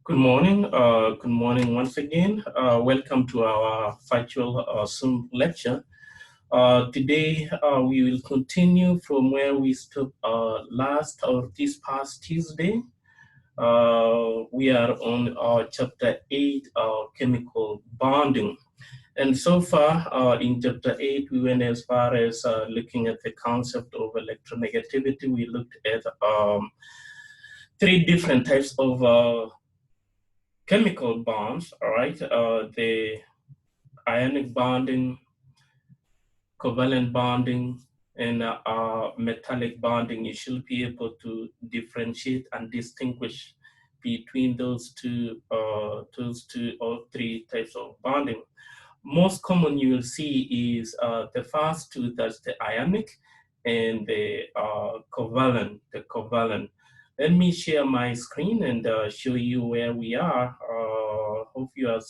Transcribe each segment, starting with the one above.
Good morning. Good morning once again. Welcome to our virtual Zoom lecture. Today we will continue from where we stopped last or this past Tuesday. We are on chapter 8, chemical bonding. And so far in chapter 8, we went as far as looking at the concept of electronegativity. We looked at 3 different types of chemical bonds, all right? The ionic bonding, covalent bonding, and metallic bonding. You should be able to differentiate and distinguish between those two or 3 types of bonding. Most common you will see is the first 2, that's the ionic, and the covalent, Let me share my screen and show you where we are. Hope you are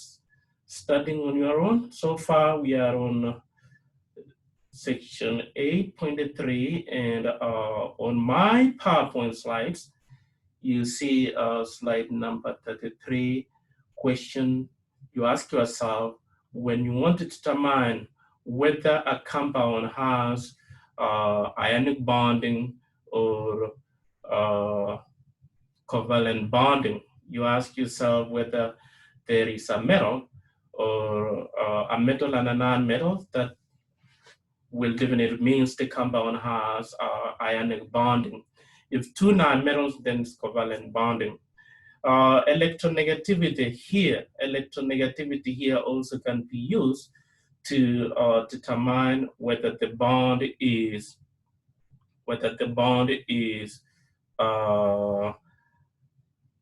studying on your own. So far, we are on section 8.3, and on my PowerPoint slides, you see slide number 33, question. You ask yourself, when you want to determine whether a compound has ionic bonding or covalent bonding, you ask yourself whether there is a metal or a metal and a non-metal. That will definitely means the compound has ionic bonding. If 2 non-metals, then it's covalent bonding. Electronegativity here also can be used to determine whether the bond is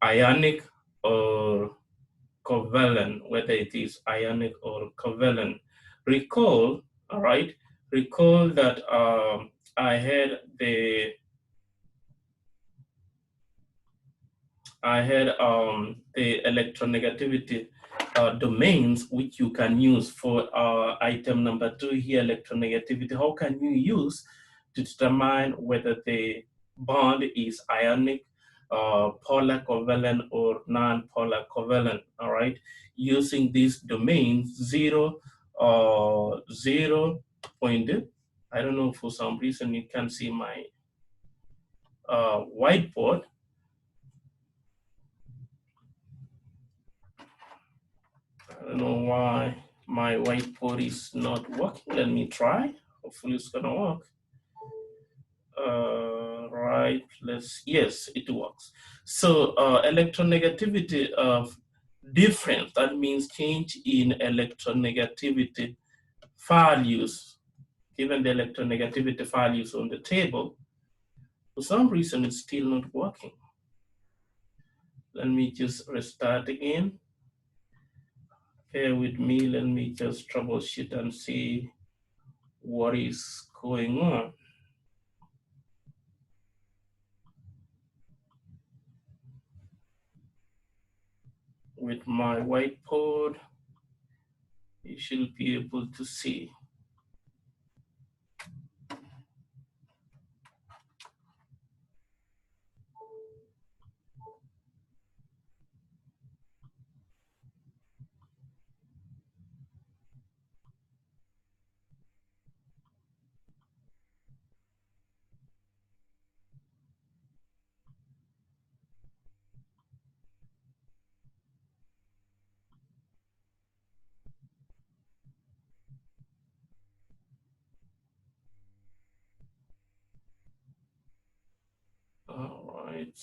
ionic or covalent, whether it is ionic or covalent. Recall, all right, recall that I had the electronegativity domains which you can use for item number 2 here, electronegativity. How can you use to determine whether the bond is ionic, polar covalent, or non-polar covalent, all right? Using these domains, 0, 0 point, I don't know, for some reason you can see my whiteboard. I don't know why my whiteboard is not working. Let me try. Hopefully it's gonna work. Right, yes, it works. So electronegativity of difference, that means change in electronegativity values. Given the electronegativity values on the table, for some reason it's still not working. Let me just restart again. Bear with me, let me just troubleshoot and see what is going on. With my whiteboard, you should be able to see. All right.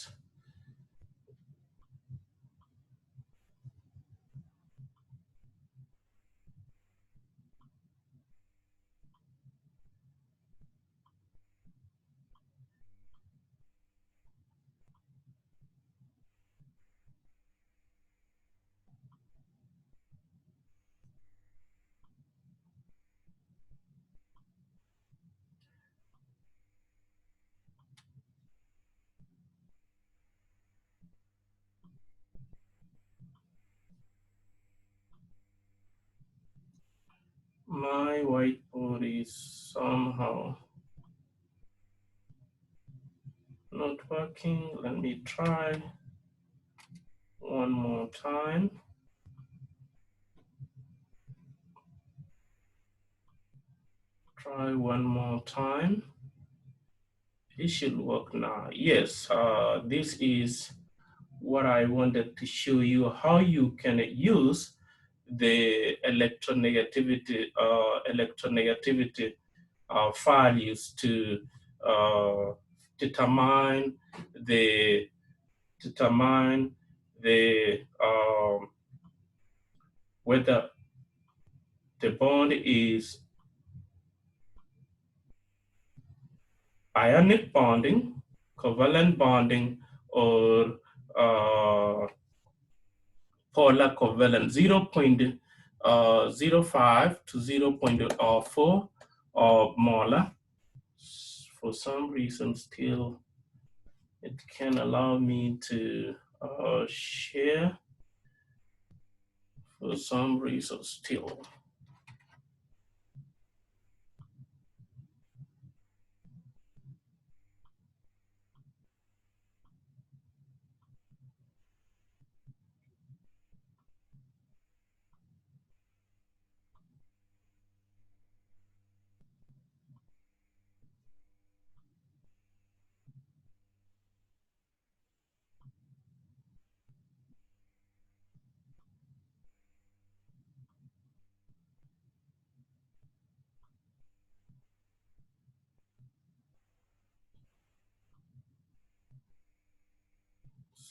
My whiteboard is somehow not working. Let me try one more time. Try one more time. It should work now. Yes, this is what I wanted to show you, how you can use the electronegativity values to determine the whether the bond is ionic bonding, covalent bonding, or polar covalent. 0.05 to 0.04 molar. For some reason, still it can allow me to share. For some reason, still.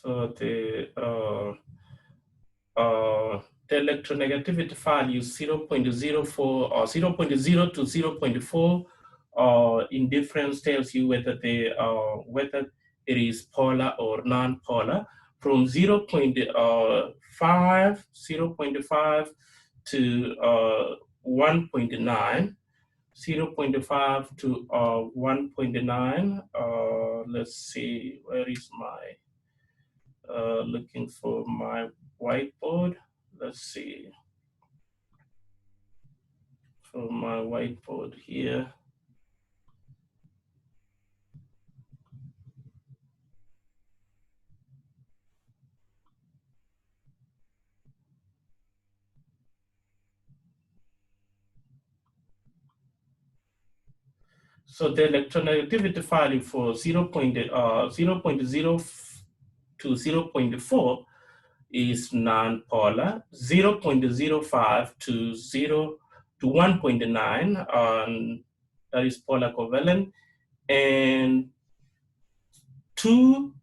So the electronegativity value 0.04 or 0.0 to 0.4 in difference tells you whether whether it is polar or non-polar. From 0.5 to 1.9, 0.5 to 1.9. Let's see, where is my looking for my whiteboard. Let's see, for my whiteboard here. So the electronegativity value for 0.0 to 0.4 is non-polar, 0.05 to 1.9, that is polar covalent, and 2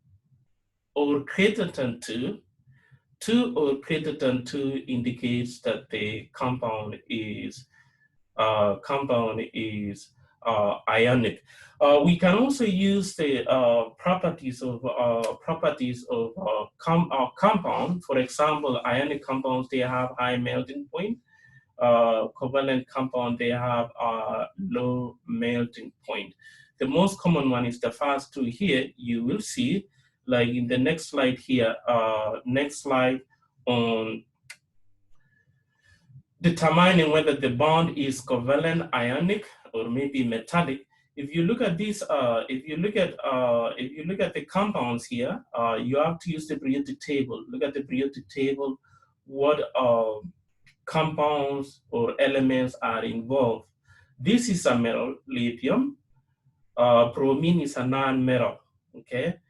or greater than 2 or greater than 2 indicates that the compound is ionic. We can also use the properties of compound. For example, ionic compounds, they have high melting point. Covalent compound, they have a low melting point. The most common one is the first two here. You will see, like in the next slide here, next slide on determining whether the bond is covalent, ionic, or maybe metallic. If you look at this, if you look at the compounds here, you have to use the periodic table. Look at the periodic table. What compounds or elements are involved? This is a metal, lithium. Bromine is a non-metal. Okay.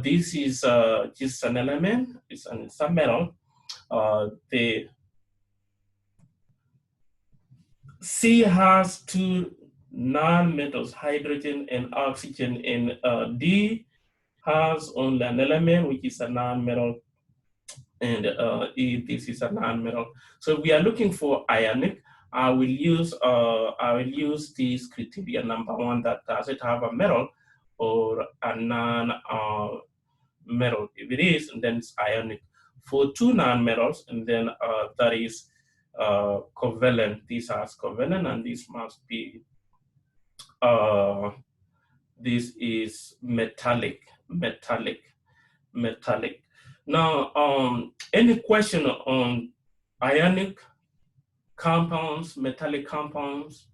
This is just an element. It's a metal. The C has two non-metals, hydrogen and oxygen, and D has only an element, which is a non-metal, and E, this is a non-metal. So we are looking for ionic. I will use this criteria. Number one, that does it have a metal or a non-metal? If it is, then it's ionic. For two non-metals, and then that is covalent. These are covalent, and this must be this is metallic. Now, any question on ionic compounds, metallic compounds?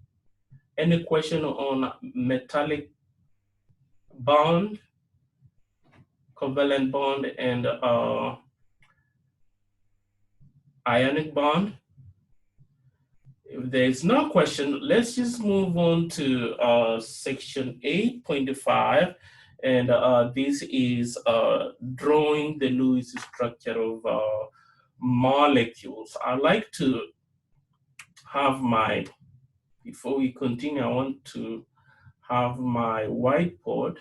Any question on metallic bond, covalent bond, and ionic bond? If there is no question, let's just move on to section 8.5. And this is drawing the Lewis structure of molecules. I'd like to have my, before we continue, I want to have my whiteboard.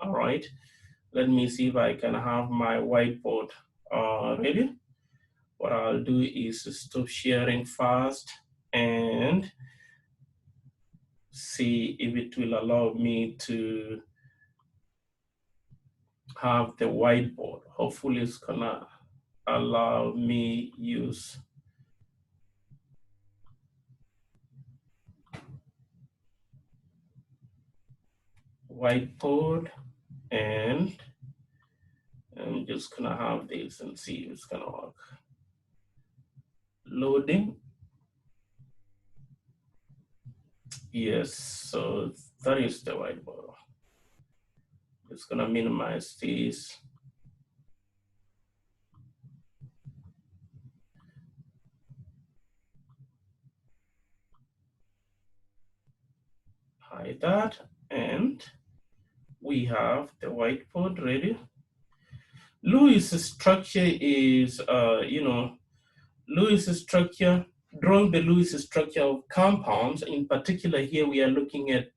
All right. Let me see if I can have my whiteboard ready. What I'll do is stop sharing fast and see if it will allow me to have the whiteboard. Hopefully it's gonna allow me use whiteboard, and I'm just gonna have this and see if it's gonna work. Loading. Yes, so that is the whiteboard. It's gonna minimize this. Hide that, and we have the whiteboard ready. Lewis structure is, Lewis structure, drawing the Lewis structure of compounds. In particular, here we are looking at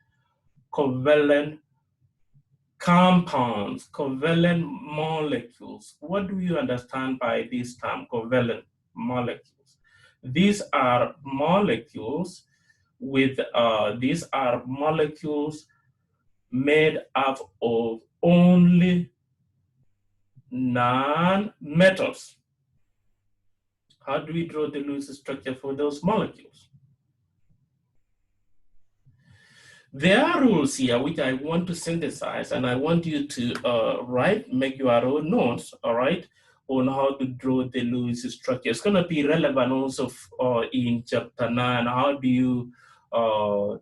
covalent compounds, covalent molecules. What do you understand by this term, covalent molecules? These are molecules with, these are molecules made up of only non-metals. How do we draw the Lewis structure for those molecules? There are rules here which I want to synthesize, and I want you to make your own notes, all right, on how to draw the Lewis structure. It's going to be relevant also in chapter 9. How do you draw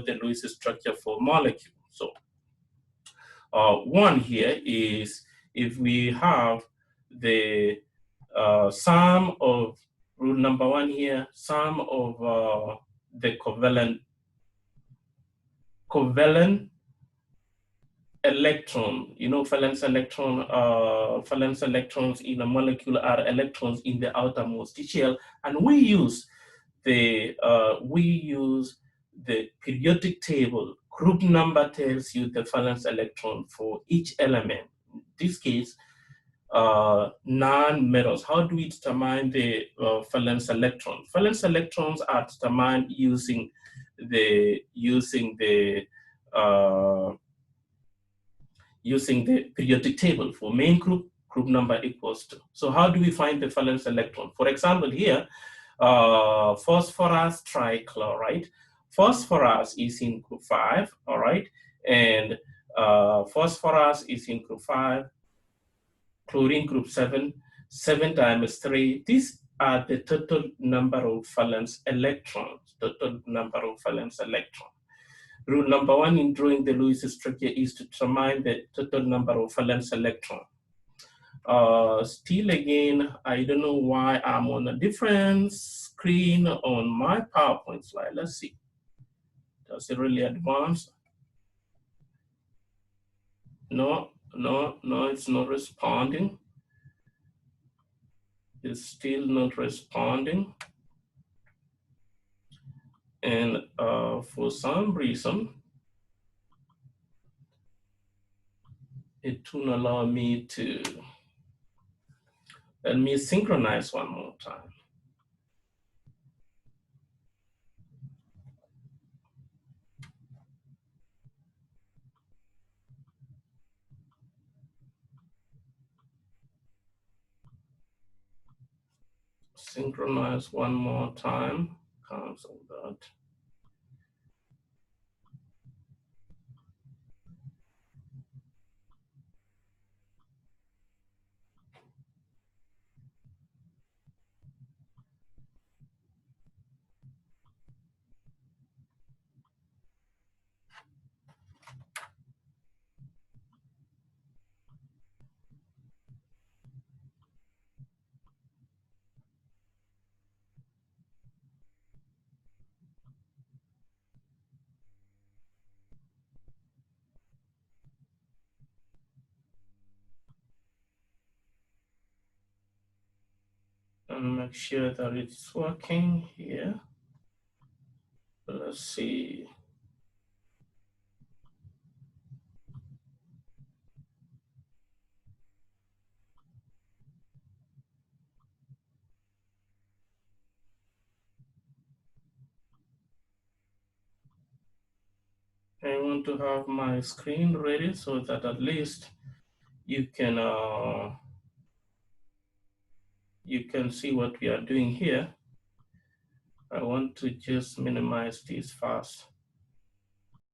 the Lewis structure for molecules? So one here is if we have the sum of, rule number one here, sum of the covalent electron, valence electrons in a molecule are electrons in the outermost shell, and we use the periodic table. Group number tells you the valence electron for each element. In this case, non-metals. How do we determine the valence electron? Valence electrons are determined using the periodic table. For main group, group number equals 2. So how do we find the valence electron? For example, here, phosphorus trichloride. Phosphorus is in group 5, all right? And phosphorus is in group 5, chlorine group 7, 7 times 3. These are the total number of valence electrons, Rule number one in drawing the Lewis structure is to determine the total number of valence electrons. Still again, I don't know why I'm on a different screen on my PowerPoint slide. Let's see. Does it really advance? No, it's not responding. It's still not responding. And for some reason, it won't allow me to. Let me synchronize one more time. Synchronize one more time. Cancel that. and make sure that it's working here. Let's see. I want to have my screen ready so that at least you can see what we are doing here. I want to just minimize this first.